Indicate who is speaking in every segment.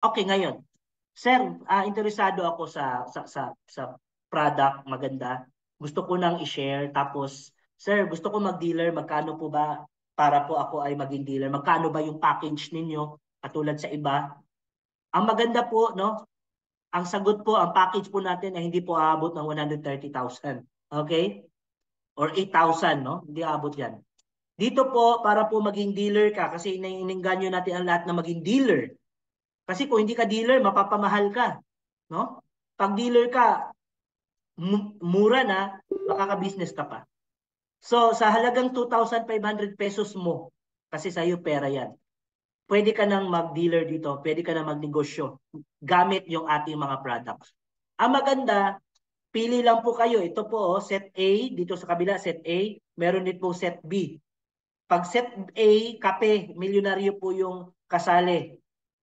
Speaker 1: Okay, ngayon. Sir, interesado ako sa product, maganda. Gusto ko nang i-share. Tapos, sir, gusto ko mag-dealer. Magkano po ba para po ako ay maging dealer? Magkano ba yung package ninyo? Katulad sa iba. Ang maganda po, no? Ang sagot po, ang package po natin ay hindi po aabot ng 130,000. Okay? Or 8,000, no? Hindi aabot yan. Dito po, para po maging dealer ka, kasi iniinganyo natin ang lahat na maging dealer. Kasi kung hindi ka dealer, mapapamahal ka. No? Pag dealer ka, mura na, makaka-business ka pa. So, sa halagang 2,500 pesos mo, kasi sa'yo pera yan, pwede ka nang mag-dealer dito, pwede ka nang magnegosyo gamit yung ating mga products. Ang maganda, pili lang po kayo. Ito po, set A, dito sa kabila, set A. Meron din po set B. Pag set A, kape, milyonaryo po yung kasali.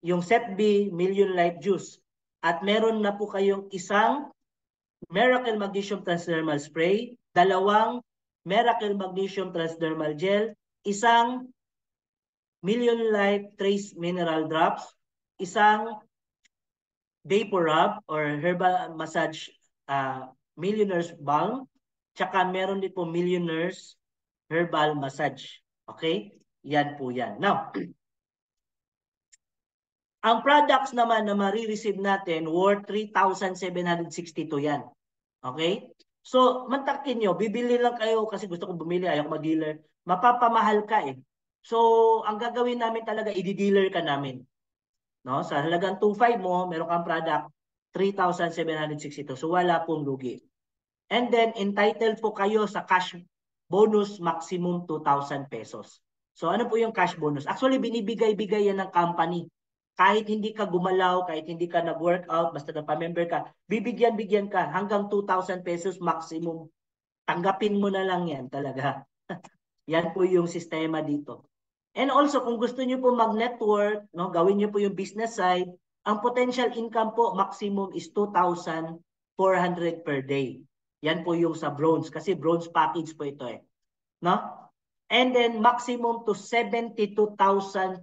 Speaker 1: Yung set B, Million Life Juice. At meron na po kayong isang Miracle Magnesium Transdermal Spray, dalawang Miracle Magnesium Transdermal Gel, isang Million Life Trace Mineral Drops, isang Vapor Rub or Herbal Massage Millionaire's Balm, tsaka meron din po Millionaire's Herbal Massage. Okay? Yan po yan. Now, ang products naman na marireceive natin worth 3,762 yan. Okay? So, mantakin nyo, bibili lang kayo kasi gusto kong bumili, ayaw ko mag-dealer. Mapapamahal ka eh. So, ang gagawin namin talaga, i-dealer ka namin. No? Sa halagang 2,500 mo, meron kang product, 3,762. So, wala pong lugi. And then, entitled po kayo sa cash bonus maximum 2,000 pesos. So, ano po yung cash bonus? Actually, binibigay-bigay yan ng company. Kahit hindi ka gumalaw, kahit hindi ka nag-workout, basta nagpa-member ka, bibigyan-bigyan ka hanggang 2,000 pesos maximum. Tanggapin mo na lang yan talaga. Yan po yung sistema dito. And also, kung gusto niyo po mag-network, no, gawin niyo po yung business side, ang potential income po maximum is 2,400 per day. Yan po yung sa bronze kasi bronze package po ito eh. No? And then maximum to 72,000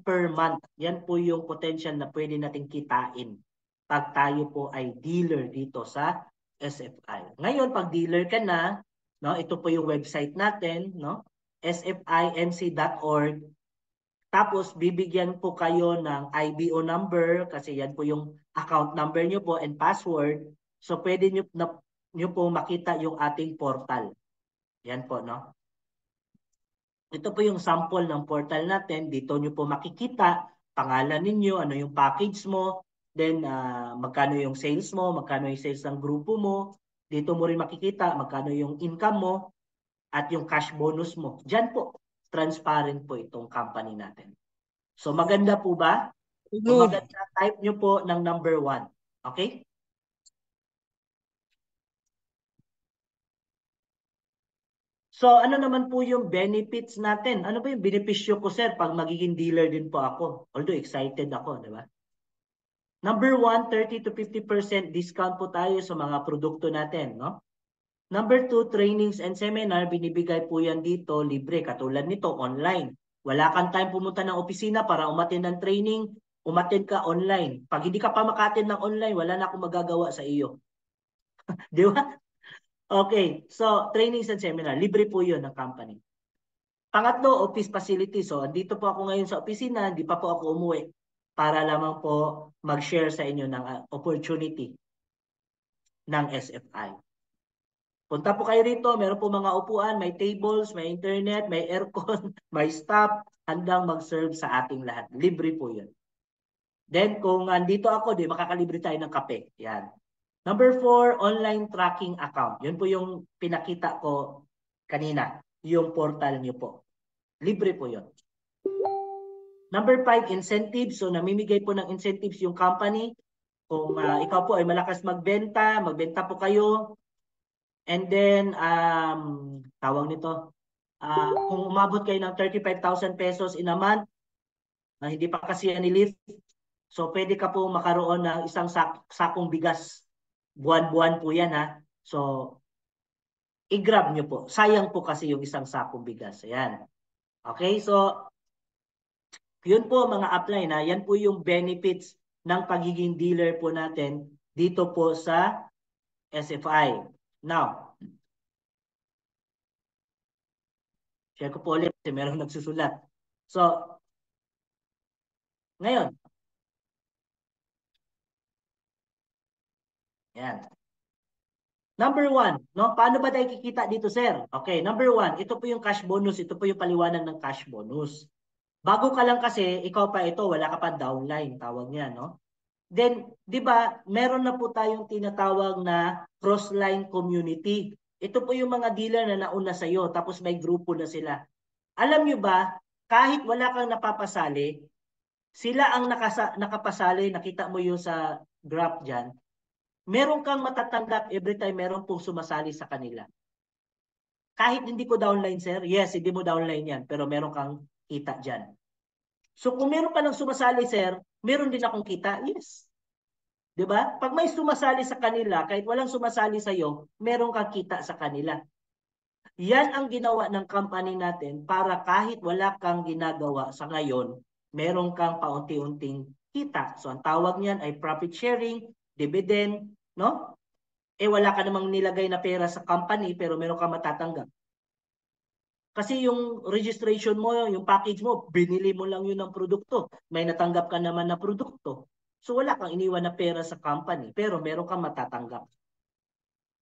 Speaker 1: per month. Yan po yung potential na pwede nating kitain pag tayo po ay dealer dito sa SFI. Ngayon, pag dealer ka na, no, ito po yung website natin, no? sfinc.org. Tapos bibigyan po kayo ng IBO number kasi yan po yung account number nyo po and password. So pwede nyo po makita yung ating portal. Yan po, no? Ito po yung sample ng portal natin. Dito nyo po makikita pangalan ninyo, ano yung package mo, then magkano yung sales mo, magkano yung sales ng grupo mo. Dito mo rin makikita magkano yung income mo at yung cash bonus mo. Diyan po, transparent po itong company natin. So maganda po ba? Kung
Speaker 2: Good.
Speaker 1: maganda, type nyo po ng number 1. Okay? So, ano naman po yung benefits natin? Ano ba yung benepisyo ko, sir, pag magiging dealer din po ako? Although excited ako, di ba? Number 1, 30 to 50% discount po tayo sa mga produkto natin, no? Number 2, trainings and seminar, binibigay po yan dito, libre. Katulad nito, online. Wala kang time pumunta ng opisina para umattend ng training, umattend ka online. Pag hindi ka pa maka-attend ng online, wala na akong magagawa sa iyo. Di ba? Okay, so trainings and seminar, libre po yun ng company. Pangatlo, office facility. So, andito po ako ngayon sa opisina, hindi pa po ako umuwi para lamang po mag-share sa inyo ng opportunity ng SFI. Punta po kayo rito, meron po mga upuan, may tables, may internet, may aircon, may staff, handang mag-serve sa ating lahat. Libre po yun. Then, kung andito ako, di makakalibre tayo ng kape. Yan. Number 4, online tracking account. Yun po yung pinakita ko kanina, yung portal nyo po. Libre po yun. Number 5, incentives. So, namimigay po ng incentives yung company. Kung ikaw po ay malakas magbenta, magbenta po kayo. And then, tawag nito, kung umabot kayo ng 35,000 pesos in a month, hindi pa kasi yan ni-lift, so pwede ka po makaroon ng isang sakong bigas. Buwan-buwan po yan ha. So, i-grab nyo po. Sayang po kasi yung isang sakong bigas. Ayan. Okay, so, yun po mga upline ha. Yan po yung benefits ng pagiging dealer po natin dito po sa SFI. Now, share ko po ulit kasi merong nagsusulat. So, ngayon, yan. Number one, no? Paano ba tayo kikita dito, sir? Okay, number one, ito po yung cash bonus. Ito po yung paliwanag ng cash bonus. Bago ka lang kasi, ikaw pa ito, wala ka pa downline, tawag niya, no? Then, di ba, meron na po tayong tinatawag na cross-line community. Ito po yung mga dealer na nauna sa'yo, tapos may grupo na sila. Alam nyo ba, kahit wala kang napapasali, sila ang nakapasali, nakita mo yung sa graph dyan, meron kang matatanggap every time meron pong sumasali sa kanila. Kahit hindi ko downline, sir, yes, hindi mo downline yan, pero meron kang kita dyan. So kung meron ka lang sumasali, sir, meron din akong kita, yes. 'Di ba? Pag may sumasali sa kanila, kahit walang sumasali sa iyo, meron kang kita sa kanila. Yan ang ginawa ng company natin para kahit wala kang ginagawa sa ngayon, meron kang paunti-unting kita. So ang tawag niyan ay profit sharing, dividend, no? Wala ka namang nilagay na pera sa company pero meron kang matatanggap. Kasi yung registration mo, yung package mo, binili mo lang yun ng produkto. May natanggap ka naman na produkto. So wala kang iniwan na pera sa company, pero meron kang matatanggap.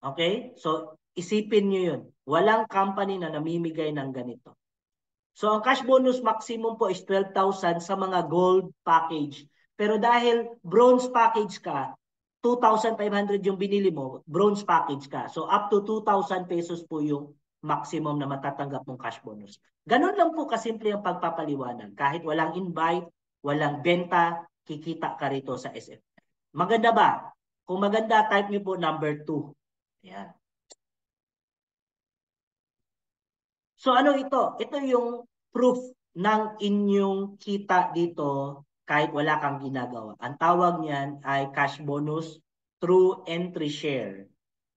Speaker 1: Okay? So isipin nyo yun. Walang company na namimigay ng ganito. So ang cash bonus maximum po is 12,000 sa mga gold package. Pero dahil bronze package ka, 2,500 yung binili mo, bronze package ka. So up to 2,000 pesos po yung maximum na matatanggap mong cash bonus. Ganun lang po kasimple ang pagpapaliwanag. Kahit walang invite, walang benta, kikita ka rito sa SF. Maganda ba? Kung maganda, type nyo po number 2. Ayan. So ano ito? Ito yung proof ng inyong kita dito kahit wala kang ginagawa. Ang tawag niyan ay cash bonus through entry share.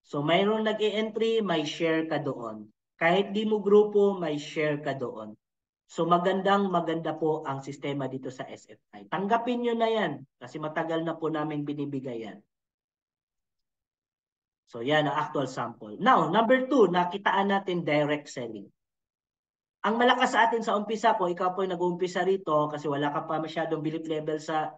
Speaker 1: So mayroong nag-e-entry, may share ka doon. Kahit di mo grupo, may share ka doon. So maganda po ang sistema dito sa SFI. Tanggapin nyo na yan kasi matagal na po namin binibigay yan. So yan ang actual sample. Now, number 2, nakitaan natin direct selling. Ang malakas sa atin sa umpisa ko, ikaw po yung nag-uumpisa rito kasi wala ka pa masyadong belief level sa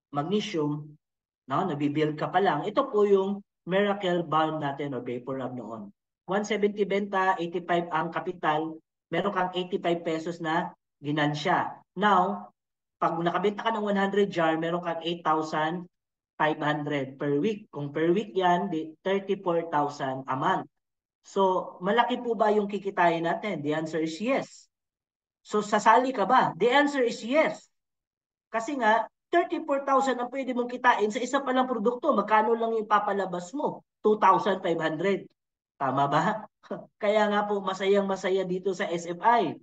Speaker 1: magnesium, no? Nabibuild ka pa lang. Ito po yung miracle bound natin or vapor rub noon. 170 benta, 85 ang kapital, meron kang 85 pesos na ginansya. Now, pag nakabenta ka ng 100 jar, meron kang 8,500 per week. Kung per week yan, 34,000 a month. So, malaki po ba yung kikitain natin? The answer is yes. So, sasali ka ba? The answer is yes. Kasi nga, 34,000 ang pwede mong kitain sa isa palang produkto. Magkano lang yung papalabas mo? 2,500. Tama ba? Kaya nga po, masayang-masaya dito sa SFI.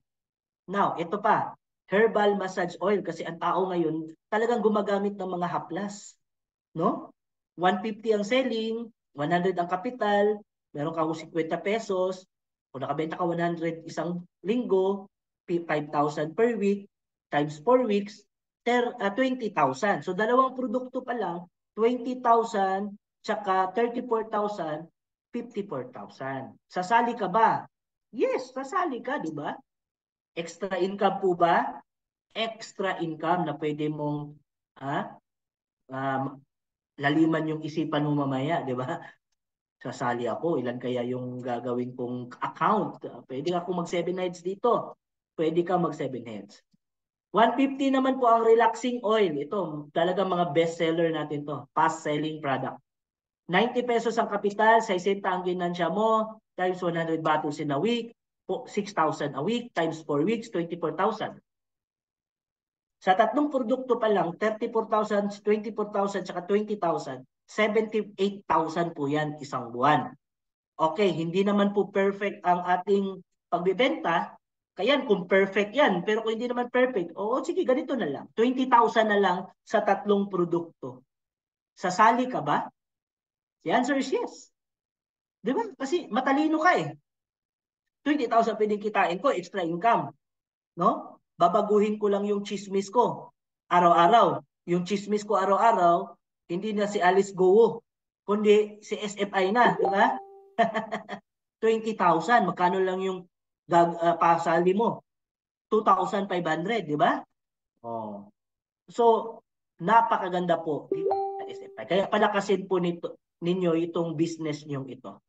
Speaker 1: Now, ito pa. Herbal massage oil. Kasi ang tao ngayon, talagang gumagamit ng mga haplas. No? 150 ang selling, 100 ang kapital, meron kang 50 pesos, kung nakabenta ka 100 isang linggo, 5,000 per week, times 4 weeks, 20,000. So dalawang produkto pa lang, 20,000, tsaka 34,000, 54,000. Sasali ka ba? Yes, sasali ka, di ba? Extra income po ba? Extra income na pwede mong um, laliman yung isipan mo mamaya, di ba? Sasali ako, ilan kaya yung gagawin kong account? Pwede ako mag 7 heads dito. Pwede ka mag 7 heads. 150 naman po ang relaxing oil. Ito, talagang mga best seller natin to. Fast selling product. 90 pesos ang kapital, 60 ang ginansya mo, times 100 bottles in a week, 6,000 a week, times 4 weeks, 24,000. Sa tatlong produkto pa lang, 34,000, 24,000, saka 20,000, 78,000 po yan isang buwan. Okay, hindi naman po perfect ang ating pagbibenta. Kaya kung perfect yan, pero kung hindi naman perfect, oo, sige, ganito na lang. 20,000 na lang sa tatlong produkto. Sasali ka ba? The answer is yes. Di ba? Kasi matalino ka eh. 20,000 pwedeng kitain ko, extra income. No? Babaguhin ko lang yung chismis ko araw-araw. yung chismis ko araw-araw, hindi na si Alice Gowo, kundi si SFI na, di ba? 20,000, magkano lang yung pasali mo? 2,500, di ba? Oh. So, napakaganda po dito sa SFI. Kaya palakasin po ninyo itong business nyong ito.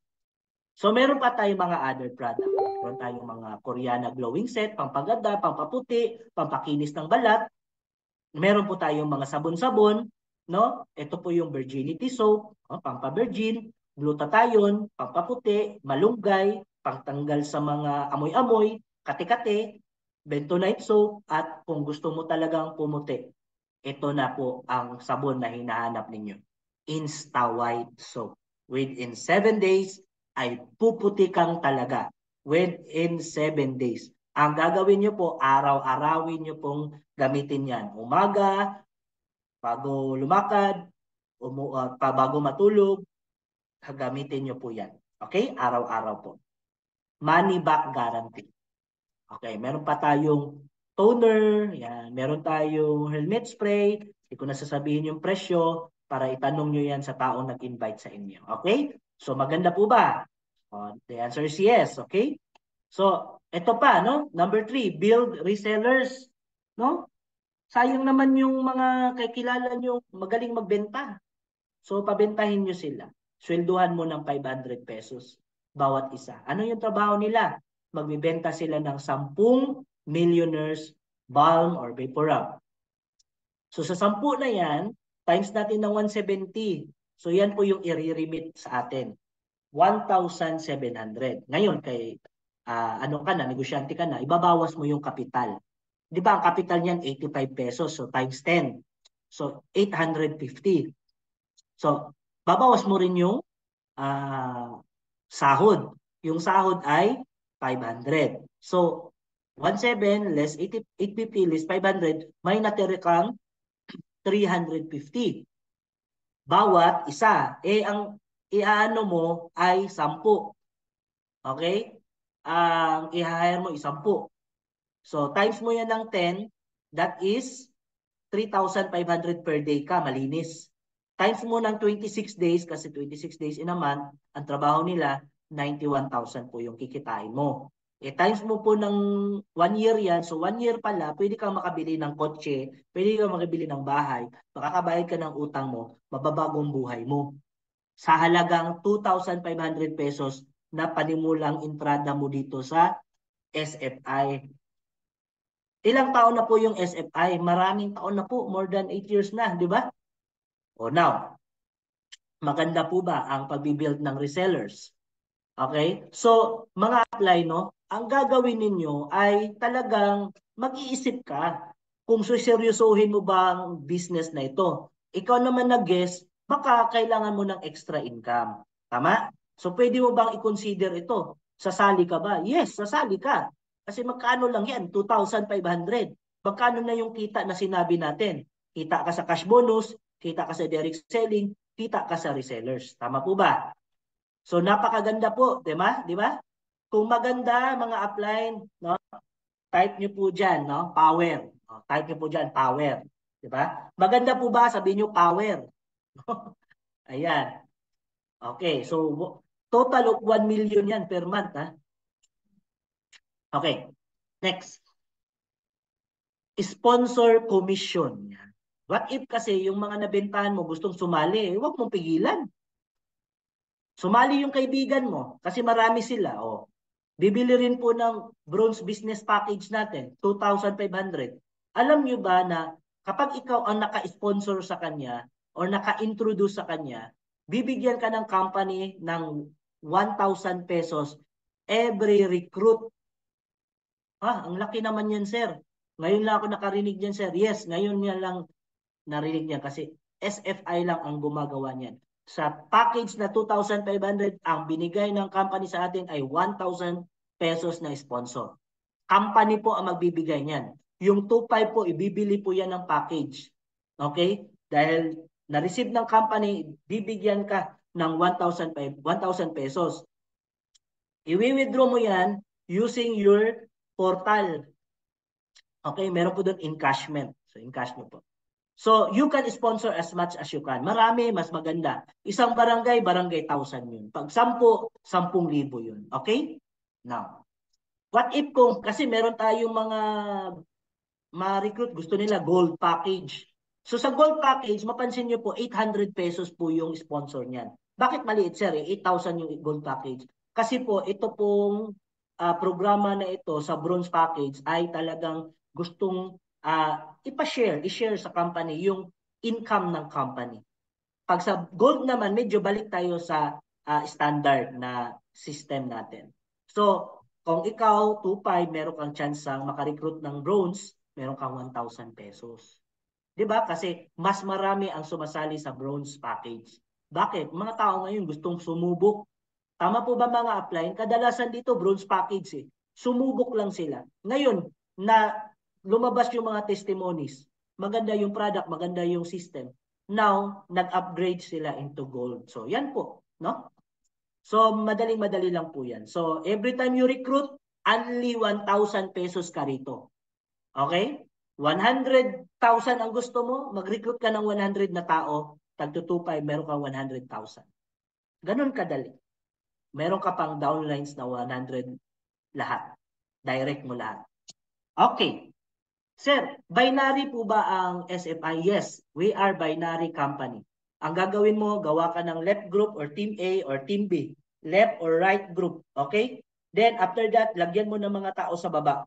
Speaker 1: So, meron pa tayong mga other products. Meron tayong mga Koreana glowing set, pampaganda, pampaputi, pampakinis ng balat. Meron po tayong mga sabon-sabon, no? Ito po yung virginity soap, no? Pampa-virgin, glutathione, pampaputi, malunggay, pangtanggal sa mga amoy-amoy, kate-kate, bentonite soap, at kung gusto mo talagang pumuti, ito na po ang sabon na hinahanap ninyo. Insta White Soap. Within 7 days, ay puputi kang talaga. Within 7 days. Ang gagawin nyo po, araw-arawin nyo pong gamitin yan. Umaga, bago lumakad, bago matulog, gamitin nyo po yan. Okay? Araw-araw po. Money back guarantee. Okay, meron pa tayong toner, yan. Meron tayong helmet spray. Hindi ko na sasabihin yung presyo para itanong nyo yan sa taong nag-invite sa inyo. Okay? So, maganda po ba? The answer is yes. Okay? So, ito pa, no? Number 3, build resellers. No? Sayang naman yung mga kakilala nyo magaling magbenta. So, pabentahin nyo sila. Swelduhan mo ng 500 pesos bawat isa. Ano yung trabaho nila? Magbibenta sila ng 10 millionaires balm or vapor rub. So, sa 10 na yan, times natin ng 170. So, yan po yung i-remit sa atin. 1,700. Ngayon, kay ano ka na, negosyante ka na, ibabawas mo yung kapital. Di ba, ang kapital niyan 85 pesos. So, times 10. So, 850. So, babawas mo rin yung sahod. Yung sahod ay 500. So, 1,700 less 850 less 500, may natira kang 350. Bawat isa. Eh, ang iaano mo ay 10. Okay? Ang i-hire mo is 10. So, times mo yan ng 10, that is 3,500 per day ka, malinis. Times mo ng 26 days, kasi 26 days in a month, ang trabaho nila, 91,000 po yung kikitain mo. Eh, times mo po ng 1 year yan, so 1 year pala, pwede kang makabili ng kotse, pwede kang makabili ng bahay, makakabayad ka ng utang mo, mababagong buhay mo. Sa halagang 2,500 pesos na panimulang entrada mo dito sa SFI. Ilang taon na po yung SFI? Maraming taon na po, more than 8 years na, di ba? O now, maganda po ba ang pagbibuild ng resellers? Okay? So, mga apply, no? Ang gagawin ninyo ay talagang mag-iisip ka kung suseryosohin mo ba ang business na ito. Ikaw naman nag-guess, baka kailangan mo ng extra income. Tama? So, pwede mo bang i-consider ito? Sasali ka ba? Yes, sasali ka. Kasi magkano lang yan? 2,500. Magkano na yung kita na sinabi natin? Kita ka sa cash bonus, kita ka sa direct selling, kita ka sa resellers. Tama po ba? So napakaganda po, 'di ba? 'Di ba? Kung maganda mga upline, no? Type niyo po diyan, no? Power. Type niyo po diyan, power, 'di ba? Maganda po ba sabihin niyo power? Ayan. Okay, so total of 1 million 'yan per month, ha? Okay. Next. Sponsor commission. What if kasi yung mga nabentahan mo gustong sumali, huwag mong pigilan. Sumali yung kaibigan mo kasi marami sila. Oh. Bibili rin po ng bronze business package natin, 2,500. Alam nyo ba na kapag ikaw ang naka-sponsor sa kanya or naka-introduce sa kanya, bibigyan ka ng company ng 1,000 pesos every recruit. Ang laki naman yan, sir. Ngayon lang ako nakarinig yan, sir. Yes, ngayon niya lang narinig niya kasi SFI lang ang gumagawa niyan. Sa package na 2,500, ang binigay ng company sa atin ay 1,000 pesos na sponsor. Company po ang magbibigay niyan. Yung 2,500 po, ibibili po yan ng package. Okay? Dahil na-receive ng company, bibigyan ka ng 1,000 pesos. I-withdraw mo yan using your portal. Okay? Meron po doon encashment. So, encash mo po. So, you can sponsor as much as you can. Marami, mas maganda. Isang barangay, barangay 1,000 yun. Pag 10, 10,000 yun. Okay? Now, what if kung, kasi meron tayong mga recruit, gusto nila gold package. So sa gold package, mapansin nyo po, 800 pesos po yung sponsor niyan. Bakit maliit, sir? 8,000 yung gold package. Kasi po, ito pong programa na ito sa bronze package ay talagang gustong i-share sa company yung income ng company. Pag sa gold naman, medyo balik tayo sa standard na system natin. So, kung ikaw, 2,500, meron kang chance ang makarecruit ng bronze, meron kang 1,000 pesos. 'Di ba? Kasi mas marami ang sumasali sa bronze package. Bakit? Mga tao ngayon gustong sumubok. Tama po ba mga apply? Kadalasan dito bronze package eh. Sumubok lang sila. Ngayon, na lumabas yung mga testimonies, maganda yung product, maganda yung system. Now, nag-upgrade sila into gold. So, yan po, no? So, madaling-madali lang po yan. So, every time you recruit, only 1,000 pesos ka rito. Okay? 100,000 ang gusto mo, mag-recruit ka ng 100 na tao, tag-225, meron kang 100,000. Ganun kadali. Meron ka pang downlines na 100 lahat. Direct mo lahat. Okay. Sir, binary po ba ang SFI? Yes, we are binary company. Ang gagawin mo, gawa ka ng left group or team A or team B. Left or right group. Okay? Then after that, lagyan mo ng mga tao sa baba.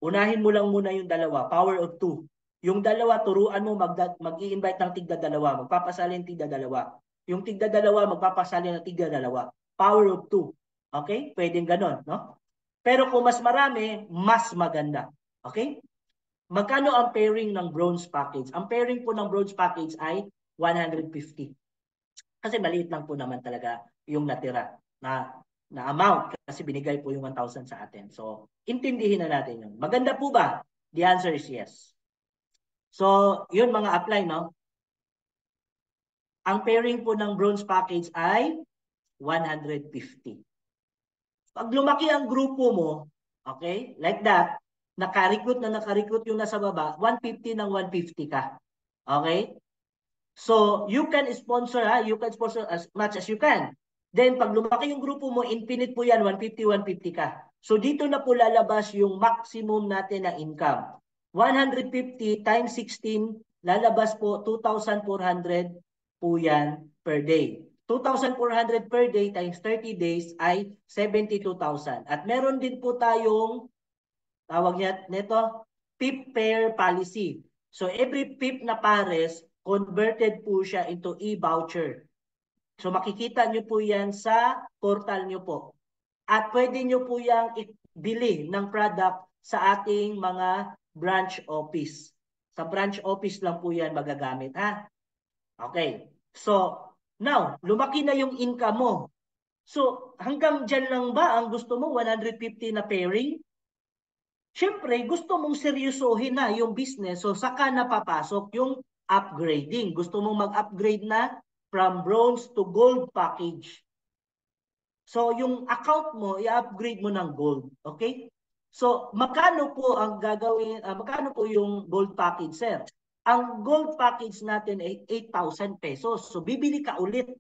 Speaker 1: Unahin mo lang muna yung dalawa. Power of 2. Yung dalawa, turuan mo mag-i-invite ng tigda-dalawa. Magpapasalin tigda-dalawa. Yung tigda-dalawa, magpapasalin ng tigda-dalawa. Power of 2. Okay? Pwedeng ganon, no? Pero kung mas marami, mas maganda. Okay? Magkano ang pairing ng bronze package? Ang pairing po ng bronze package ay 150. Kasi maliit lang po naman talaga yung natira na amount kasi binigay po yung 1,000 sa atin. So, intindihin na natin yun. Maganda po ba? The answer is yes. So, yun mga apply, no? Ang pairing po ng bronze package ay 150. Pag lumaki ang grupo mo, okay, like that, naka-recruit yung nasa baba, 150 ng 150 ka. Okay? So, you can sponsor, you can sponsor as much as you can. Then, pag lumaki yung grupo mo, infinite po yan, 150, 150 ka. So, dito na po lalabas yung maximum natin na income. 150 times 16, lalabas po 2,400 po yan per day. 2,400 per day times 30 days ay 72,000. At meron din po tayong, tawag niya nito, PIP pair policy. So, every PIP na pares, converted po siya into e-voucher. So makikita nyo po yan sa portal nyo po. At pwede nyo po yung bili ng product sa ating mga branch office. Sa branch office lang po yan magagamit, ha? Okay. So, now, lumaki na yung income mo. So, hanggang dyan lang ba ang gusto mo, 150 na pairing? Siyempre, gusto mong seryosohin na yung business. So, saka na papasok yung upgrading. Gusto mong mag-upgrade na from bronze to gold package. So, yung account mo, i-upgrade mo ng gold. Okay? So, magkano po ang gagawin, magkano po yung gold package, sir? Ang gold package natin ay 8,000 pesos. So, bibili ka ulit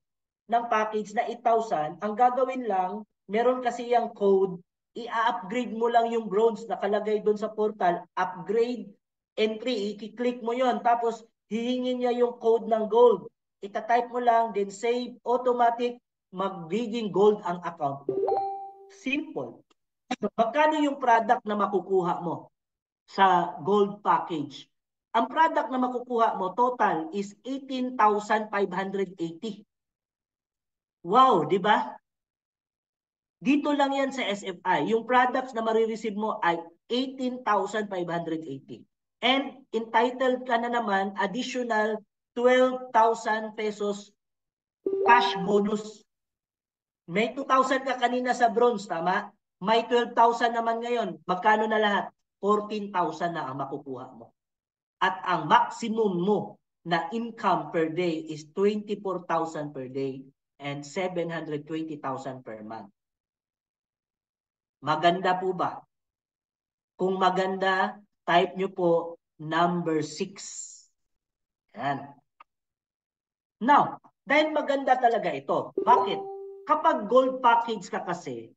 Speaker 1: ng package na 8,000. Ang gagawin lang, meron kasi yung code, i-upgrade mo lang yung bronze nakalagay doon sa portal, upgrade, entry, i-click mo yon. Tapos, hihingin niya yung code ng gold. Ita-type mo lang, then save, automatic, magiging gold ang account mo. Simple. Magkano yung product na makukuha mo sa gold package? Ang product na makukuha mo total is 18,580. Wow, di ba? Dito lang yan sa SFI. Yung products na marireceive mo ay 18,580. And entitled ka na naman additional 12,000 pesos cash bonus. May 2,000 ka kanina sa bronze, tama? May 12,000 naman ngayon. Magkano na lahat? 14,000 na ang makukuha mo. At ang maximum mo na income per day is 24,000 per day and 720,000 per month. Maganda po ba? Kung maganda, type nyo po number 6. Yan. Now, dahil maganda talaga ito. Bakit? Kapag gold package ka kasi,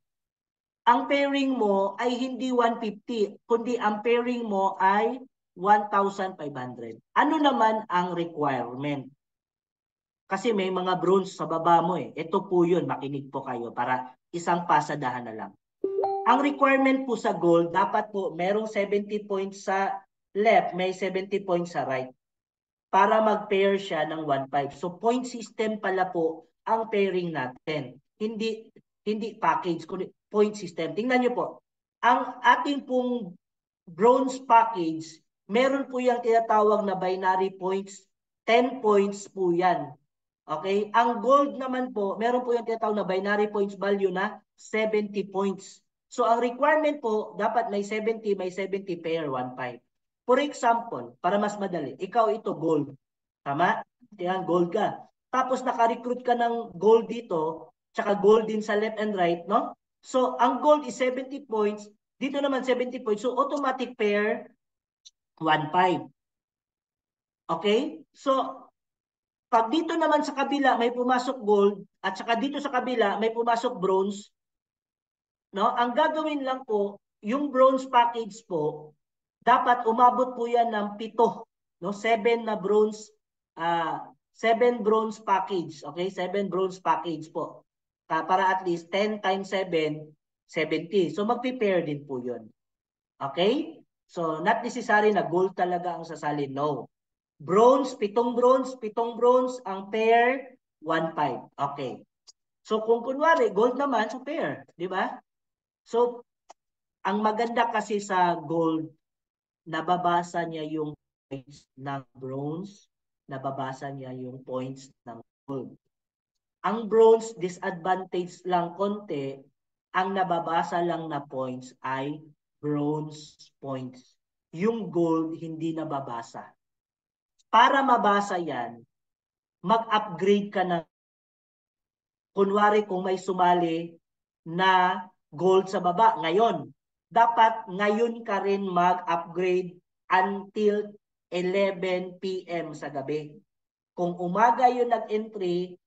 Speaker 1: ang pairing mo ay hindi 150, kundi ang pairing mo ay 1,500. Ano naman ang requirement? Kasi may mga bronze sa baba mo eh. Ito po yun, makinig po kayo para isang pasadahan na lang. Ang requirement po sa gold, dapat po merong 70 points sa left, may 70 points sa right. Para mag-pair siya ng 1.5. So point system pala po ang pairing natin. Hindi package, kundi point system. Tingnan niyo po. Ang ating pong bronze package, meron po yung tinatawag na binary points. 10 points po yan. Okay? Ang gold naman po, meron po yung tinatawag na binary points value na 70 points. So ang requirement po, dapat may 70 pair, 1.5. For example, para mas madali, ikaw ito gold. Tama? Yan, gold ka. Tapos naka-recruit ka ng gold dito, tsaka gold din sa left and right, no? So ang gold is 70 points, dito naman 70 points. So automatic pair, 1.5. Okay? So pag dito naman sa kabila may pumasok gold at saka dito sa kabila may pumasok bronze, no? Ang gagawin lang po, yung bronze package po, dapat umabot po yan ng 7, no? 7 na bronze 7 bronze package, okay? 7 bronze package po. Para at least 10 times 7, 70. So magpi-pair din po 'yon. Okay? So not necessary na gold talaga ang sasalin, no. Bronze, 7 bronze, 7 bronze, ang pair, 1.5. Okay. So kung kunwari, gold naman, so pair. Di ba? So, ang maganda kasi sa gold, nababasa niya yung points ng bronze, nababasa niya yung points ng gold. Ang bronze, disadvantage lang konti, ang nababasa lang na points ay bronze points. Yung gold, hindi nababasa. Para mabasa yan, mag-upgrade ka na. Kunwari kung may sumali na gold sa baba ngayon, dapat ngayon ka rin mag-upgrade until 11 p.m. sa gabi. Kung umaga yung nag-entry,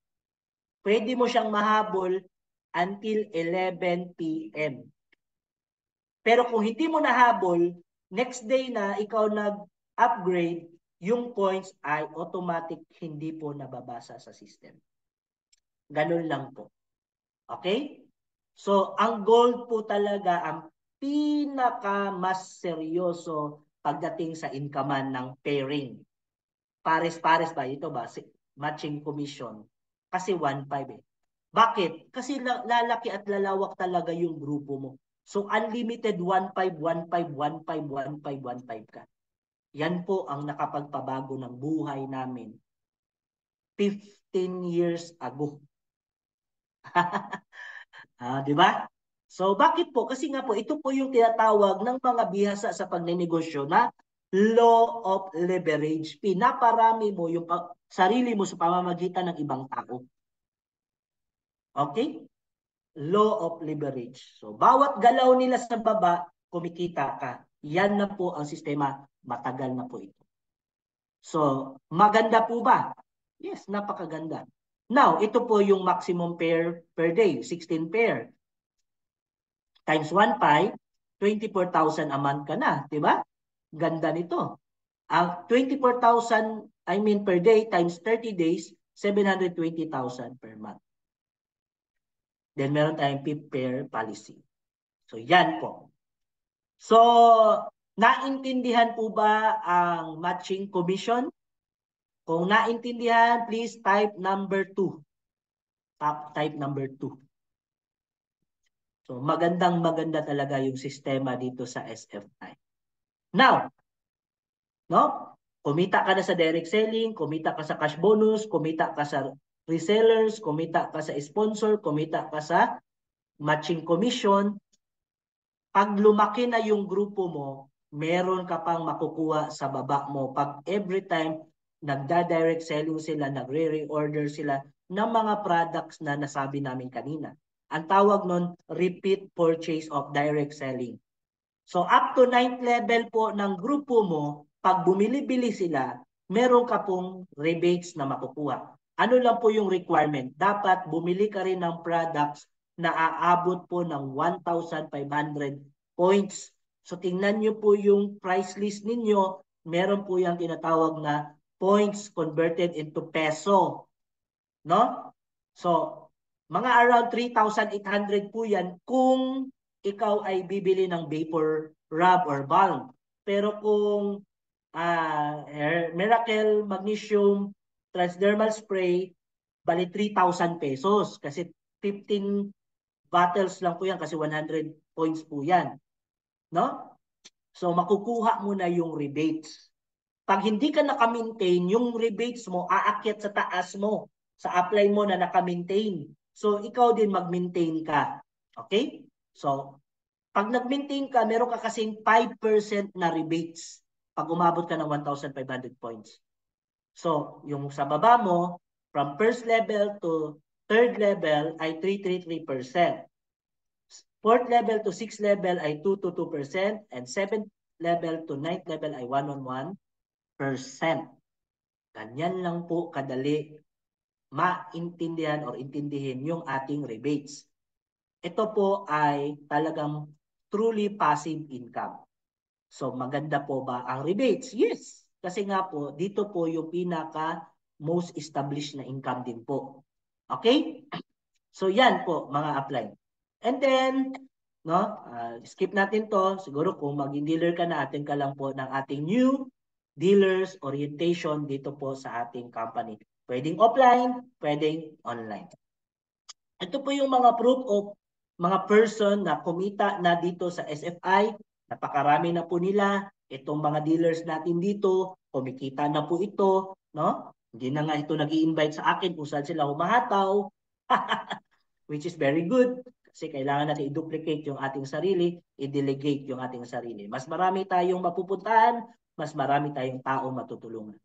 Speaker 1: pwede mo siyang mahabol until 11 p.m. Pero kung hindi mo nahabol, next day na ikaw nag-upgrade, yung points ay automatic hindi po nababasa sa system. Ganun lang po. Okay? So, ang gold po talaga ang pinaka mas seryoso pagdating sa income ng pairing. Pares-pares ba? Ito ba? Matching commission. Kasi 1.5 eh. Bakit? Kasi lalaki at lalawak talaga yung grupo mo. So, unlimited 1.5, 1.5, 1.5, 1.5, 1.5 ka. Yan po ang nakapagpabago ng buhay namin 15 years ago. Di ba? So bakit po? Kasi nga po ito po yung tinatawag ng mga bihasa sa pagnenegosyo na law of leverage. Pinaparami mo yung sarili mo sa pamamagitan ng ibang tao. Okay? Law of leverage. So bawat galaw nila sa baba, kumikita ka. Yan na po ang sistema. Matagal na po ito. So, maganda po ba? Yes, napakaganda. Now, ito po yung maximum pair per day, 16 pair. Times 1.5, 24,000 a month ka na, di ba? Ganda nito. Ang 24,000, per day times 30 days, 720,000 per month. Then meron tayong fifth pair policy. So, yan po. So, naintindihan po ba ang matching commission? Kung naintindihan, please type number 2. Type number 2. So, maganda talaga yung sistema dito sa SFI. Now, no? Kumita ka na sa direct selling, kumita ka sa cash bonus, kumita ka sa resellers, kumita ka sa sponsor, kumita ka sa matching commission. Pag lumaki na yung grupo mo, meron ka pang makukuha sa baba mo. Pag every time nagda-direct selling sila, nagre-reorder sila ng mga products na nasabi namin kanina. Ang tawag nun, repeat purchase of direct selling. So up to 9th level po ng grupo mo, pag bumili-bili sila, meron ka pong rebates na makukuha. Ano lang po yung requirement? Dapat bumili ka rin ng products na aabot po ng 1,500 points. So tingnan nyo po yung price list ninyo, meron po yung tinatawag na points converted into peso. No? So, mga around 3,800 po yan kung ikaw ay bibili ng vapor rub or balm. Pero kung Miracle Magnesium Transdermal Spray, bali 3,000 pesos. Kasi 15 bottles lang po yan kasi 100 points po yan. No? So, makukuha mo na yung rebates. Pag hindi ka naka-maintain, yung rebates mo aakyat sa taas mo, sa apply mo na naka-maintain. So, ikaw din mag-maintain ka. Okay? So, pag nag-maintain ka, meron ka kasing 5% na rebates pag umabot ka ng 1,500 points. So, yung sa baba mo, from first level to third level ay 333%. Fourth level to sixth level ay 222%. And seventh level to ninth level ay 111%. Ganyan lang po kadali maintindihan or intindihin yung ating rebates. Ito po ay talagang truly passive income. So maganda po ba ang rebates? Yes. Kasi nga po, dito po yung pinaka most established na income din po. Okay? So yan po mga apply. And then, no, skip natin to. Siguro kung maging dealer ka na, atin ka lang po ng ating new dealers orientation dito po sa ating company. Pwedeng offline, pwedeng online. Ito po yung mga proof of mga person na kumita na dito sa SFI. Napakarami na po nila. Itong mga dealers natin dito, kumikita na po ito. No? Hindi na nga ito nag-i-invite sa akin kung saan sila humahataw. Which is very good. Kasi kailangan natin i-duplicate yung ating sarili, i-delegate yung ating sarili. Mas marami tayong mapupuntahan, mas marami tayong taong matutulungan.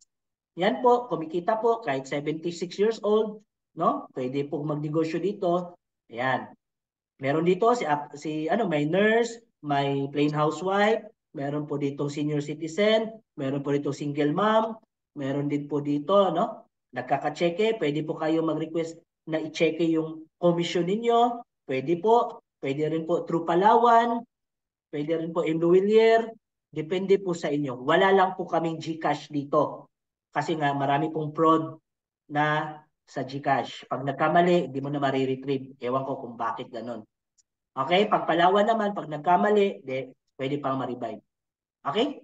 Speaker 1: Yan po, kumikita po kahit 76 years old, no? Pwede pong magnegosyo dito. Ayan. Meron dito may nurse, may plain housewife, meron po dito senior citizen, meron po dito single mom, meron din po dito, no? Nagkaka-cheque, pwede po kayo mag-request na i-cheque yung commission ninyo. Pwede po, pwede rin po through Palawan, pwede rin po Imluwilier, depende po sa inyo. Wala lang po kaming GCash dito. Kasi nga marami pong fraud na sa GCash. Pag nagkamali, hindi mo na mariretrieve. Ewan ko kung bakit ganun. Okay? Pag Palawan naman, pag nagkamali, pwede pang ma-revive. Okay?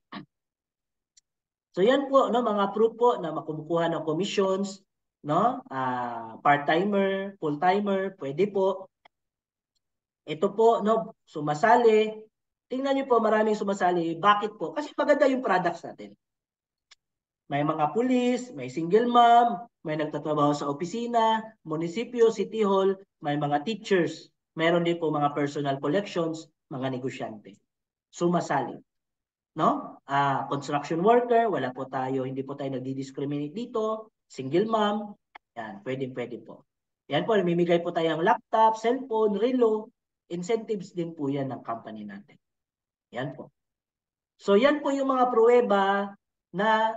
Speaker 1: So yan po, no, mga proof po na makumukuha ng commissions, no? Part-timer, full-timer, pwede po. Ito po, no, sumasali. Tingnan niyo po, maraming sumasali. Bakit po? Kasi maganda yung products natin. May mga pulis, may single mom, may nagtatrabaho sa opisina, munisipyo, city hall, may mga teachers. Meron din po mga personal collections, mga negosyante. Sumasali. No? Construction worker, wala po tayo, hindi po tayo nagdi-discriminate dito. Single mom, yan, pwede po. Yan po, namimigay po tayo ng laptop, cellphone, relo, incentives din po yan ng company natin. Yan po. So yan po yung mga pruweba na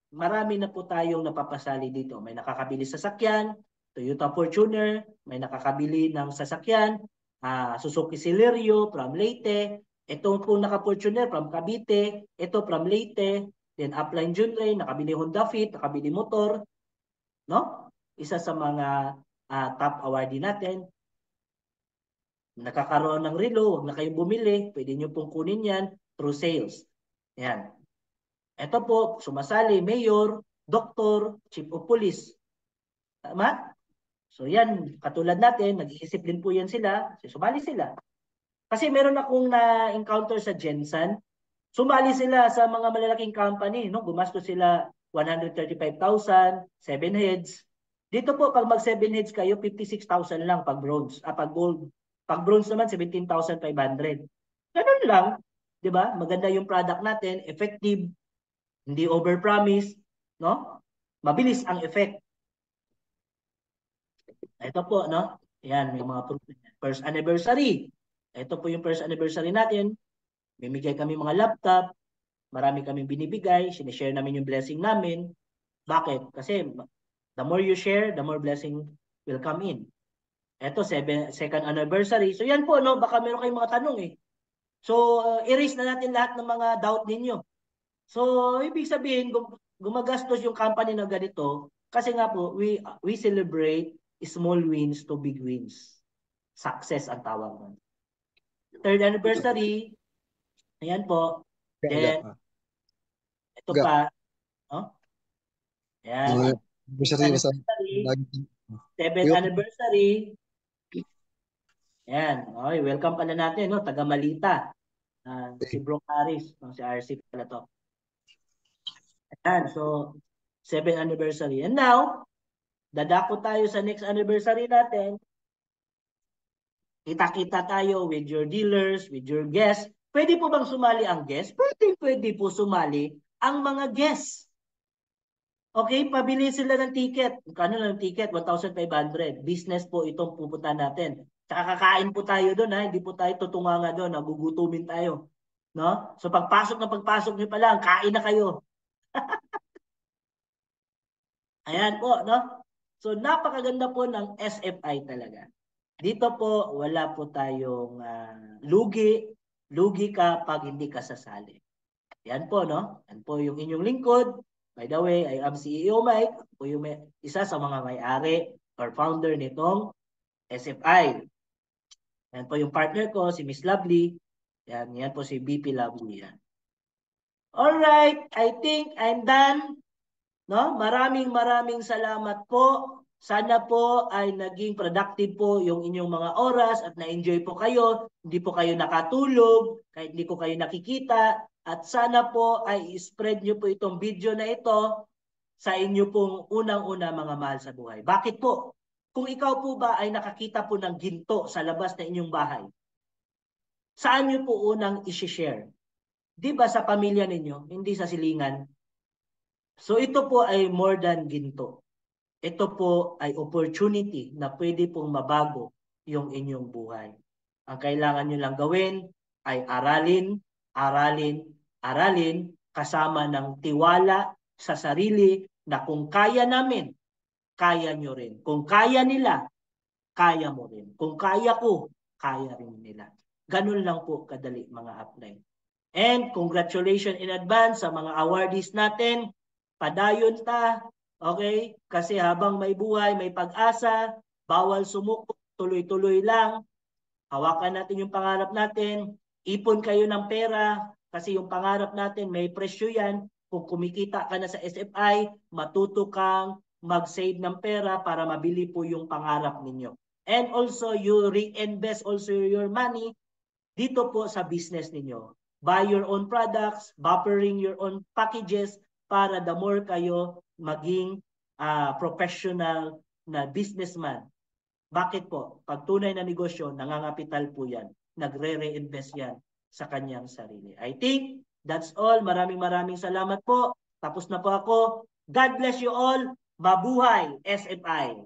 Speaker 1: marami na po tayong napapasali dito. May nakakabili sasakyan, Toyota Fortuner, may nakakabili ng sasakyan, Suzuki Celerio from Leyte, ito po naka-Fortuner from Cavite, ito from Leyte, then Upline Junray, nakabili Honda Fit, nakabili motor, no? Isa sa mga top awardee natin. Nakakaroon ng relo, huwag na kayong bumili, pwede nyo pong kunin yan through sales. Yan. Ito po, sumasali, mayor, doktor, chief of police. Tama? So yan, katulad natin, nag-iisip din po yan sila, sumali sila. Kasi meron akong na-encounter sa Gensan, sumali sila sa mga malalaking company, no? Gumastos sila 135,000, 7 heads. Dito po, pag mag 7 heads kayo, 56,000 lang pag bronze, pag gold. Pag bronze naman, 17,500. Ganun lang. 'Di ba? Maganda yung product natin, effective, hindi overpromise, no? Mabilis ang effect. Ito po, no? Yan, may mga first anniversary. Ito po yung first anniversary natin. Bimigay kami mga laptop, marami kaming binibigay, sinishare namin yung blessing namin. Bakit? Kasi the more you share, the more blessing will come in. Ito, second anniversary. So yan po, no? Baka meron kayong mga tanong eh. So, erase na natin lahat ng mga doubt ninyo. So, ibig sabihin, gumagastos yung company na ganito kasi nga po, we celebrate small wins to big wins. Success ang tawag nun. Third anniversary, ayan po. Then, ito pa, no? Ayan. Fifth anniversary, seventh anniversary. Ayan. Okay, welcome pala natin, no? Taga Malita. Si Bro Harris, si RC pala to. Ayan, so 7th anniversary. And now, dadako tayo sa next anniversary natin. Kita-kita tayo with your dealers, with your guests. Pwede po bang sumali ang guests? Pwede po sumali ang mga guests. Okay, pabili sila ng ticket. Kano lang ticket? 1,500. Business po itong pupunta natin. Tsaka kakain po tayo doon, ha? Hindi po tayo tutunganga doon, nagugutumin tayo. No? So pagpasok nyo pa lang, kain na kayo. Ayan po, no? So napakaganda po ng SFI talaga. Dito po, wala po tayong lugi. Lugi ka pag hindi ka sasali. Yan po, no? Yan po yung inyong lingkod. By the way, I am CEO Mike. Ako po yung isa sa mga may-ari or founder nitong SFI. Yan po yung partner ko, si Miss Lovely. Yan po si BP Lovely. Yan. Alright, I think I'm done. No? Maraming salamat po. Sana po ay naging productive po yung inyong mga oras at na-enjoy po kayo. Hindi po kayo nakatulog, kahit hindi ko kayo nakikita. At sana po ay spread nyo po itong video na ito sa inyo pong unang-una mga mahal sa buhay. Bakit po? Kung ikaw po ba ay nakakita po ng ginto sa labas na inyong bahay, saan nyo po unang isi-share? Di ba sa pamilya ninyo, hindi sa silingan? So ito po ay more than ginto. Ito po ay opportunity na pwede pong mabago yung inyong buhay. Ang kailangan nyo lang gawin ay aralin, kasama ng tiwala sa sarili na kung kaya namin, kaya nyo rin. Kung kaya nila, kaya mo rin. Kung kaya ko, kaya rin nila. Ganun lang po kadali mga upline. And congratulations in advance sa mga awardees natin. Padayon ta, okay? Kasi habang may buhay, may pag-asa, bawal sumuko, tuloy-tuloy lang. Hawakan natin yung pangarap natin. Ipon kayo ng pera kasi yung pangarap natin may presyo yan. Kung kumikita ka na sa SFI, matuto kang mag-save ng pera para mabili po yung pangarap ninyo. And also, you reinvest also your money dito po sa business ninyo. Buy your own products, buffering your own packages para the more kayo maging professional na businessman. Bakit po? Pag tunay na negosyo, nangangapital po yan. Nagre-reinvest yan sa kanyang sarili. I think that's all. Maraming salamat po. Tapos na po ako. God bless you all. Mabuhay SFI.